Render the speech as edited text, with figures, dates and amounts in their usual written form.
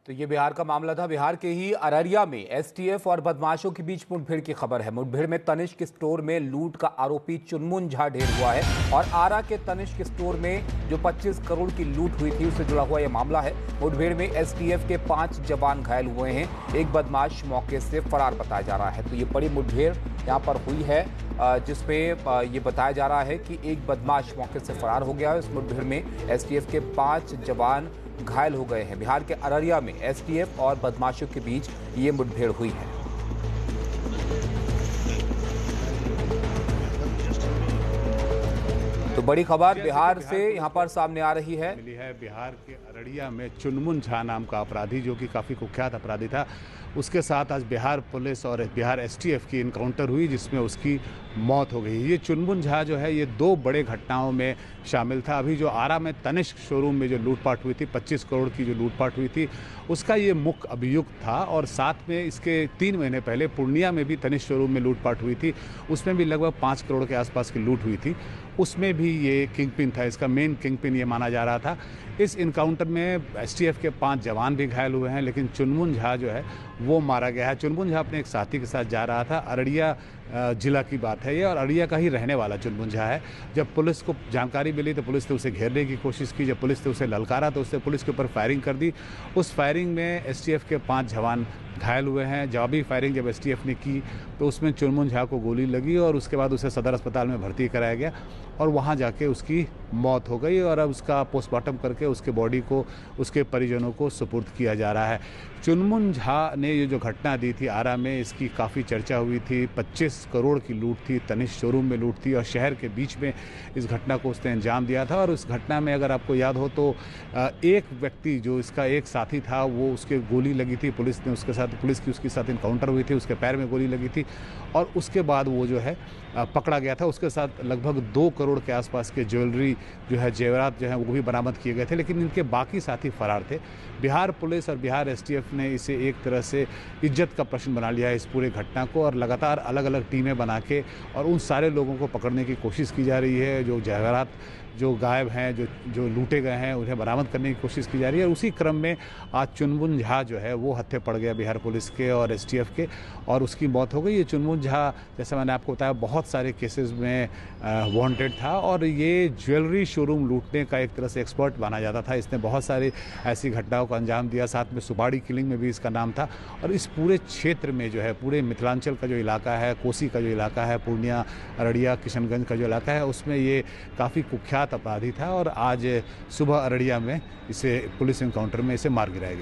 तो ये बिहार का मामला था। बिहार के ही अररिया में एसटीएफ और बदमाशों के बीच मुठभेड़ की खबर है। मुठभेड़ में तनिष्क स्टोर में लूट का आरोपी चुनमुन झा ढेर हुआ है और आरा के तनिष्क स्टोर में जो 25 करोड़ की लूट हुई थी उससे जुड़ा हुआ यह मामला है। मुठभेड़ में एसटीएफ के 5 जवान घायल हुए हैं। एक बदमाश मौके से फरार बताया जा रहा है। तो ये बड़ी मुठभेड़ यहाँ पर हुई है जिसपे ये बताया जा रहा है कि एक बदमाश मौके से फरार हो गया है। इस मुठभेड़ में एसटीएफ के 5 जवान घायल हो गए हैं। बिहार के अररिया में एसटीएफ और बदमाशों के बीच ये मुठभेड़ हुई है। तो बड़ी खबर बिहार से यहां पर सामने आ रही है। मिली है बिहार के अररिया में चुनमुन झा नाम का अपराधी, जो कि काफ़ी कुख्यात अपराधी था, उसके साथ आज बिहार पुलिस और बिहार एसटीएफ की इनकाउंटर हुई जिसमें उसकी मौत हो गई। ये चुनमुन झा जो है ये 2 बड़े घटनाओं में शामिल था। अभी जो आरा में तनिष्क शोरूम में जो लूटपाट हुई थी, 25 करोड़ की जो लूटपाट हुई थी, उसका ये मुख्य अभियुक्त था। और साथ में इसके 3 महीने पहले पूर्णिया में भी तनिष्क शोरूम में लूटपाट हुई थी, उसमें भी लगभग 5 करोड़ के आसपास की लूट हुई थी। उसमें भी ये किंगपिन था, इसका मेन किंगपिन ये माना जा रहा था। इस इनकाउंटर में एसटीएफ के 5 जवान भी घायल हुए हैं, लेकिन चुनमुन झा जो है वो मारा गया है। चुनमुन झा अपने एक साथी के साथ जा रहा था। अररिया जिला की बात है ये, और अररिया का ही रहने वाला चुनमुन झा है। जब पुलिस को जानकारी मिली तो पुलिस ने उसे घेरने की कोशिश की। जब पुलिस ने उसे ललकारा तो उसने पुलिस के ऊपर फायरिंग कर दी। उस फायरिंग में एसटीएफ के 5 जवान घायल हुए हैं। जवाबी फायरिंग जब एसटीएफ ने की तो उसमें चुनमुन झा को गोली लगी और उसके बाद उसे सदर अस्पताल में भर्ती कराया गया और वहां जाके उसकी मौत हो गई। और अब उसका पोस्टमार्टम करके उसके बॉडी को उसके परिजनों को सुपुर्द किया जा रहा है। चुनमुन झा ने ये जो घटना दी थी आरा में, इसकी काफ़ी चर्चा हुई थी। 25 करोड़ की लूट थी, तनिष्क शोरूम में लूट थी और शहर के बीच में इस घटना को उसने अंजाम दिया था। और उस घटना में अगर आपको याद हो तो एक व्यक्ति जो इसका एक साथी था वो उसके गोली लगी थी, पुलिस की उसके साथ इनकाउंटर हुई थी, उसके पैर में गोली लगी थी और उसके बाद वो जो है पकड़ा गया था। उसके साथ लगभग 2 करोड़ के आसपास के ज्वेलरी जो है, जेवरात जो है वो भी बरामद किए गए थे, लेकिन इनके बाकी साथी फरार थे। बिहार पुलिस और बिहार एसटीएफ ने इसे एक तरह से इज्जत का प्रश्न बना लिया है इस पूरे घटना को, और लगातार अलग अलग टीमें बना के और उन सारे लोगों को पकड़ने की कोशिश की जा रही है। जो जेवरात जो गायब हैं, जो लूटे गए हैं, उन्हें बरामद करने की कोशिश की जा रही है। और उसी क्रम में आज चुनमुन झा जो है वो हत्थे पड़ गया बिहार पुलिस के और एसटीएफ के, और उसकी मौत हो गई। ये चुनमुन झा, जैसे मैंने आपको बताया, बहुत सारे केसेस में वांटेड था और ये ज्वेलरी शोरूम लूटने का एक तरह से एक्सपर्ट माना जाता था। इसने बहुत सारी ऐसी घटनाओं को अंजाम दिया, साथ में सुपाड़ी किलिंग में भी इसका नाम था। और इस पूरे क्षेत्र में जो है, पूरे मिथिलांचल का जो इलाका है, कोसी का जो इलाका है, पूर्णिया, अररिया, किशनगंज का जो इलाका है, उसमें ये काफ़ी कुख्यात अपराधी था। और आज सुबह अररिया में इसे पुलिस इनकाउंटर में इसे मार गिराया गया।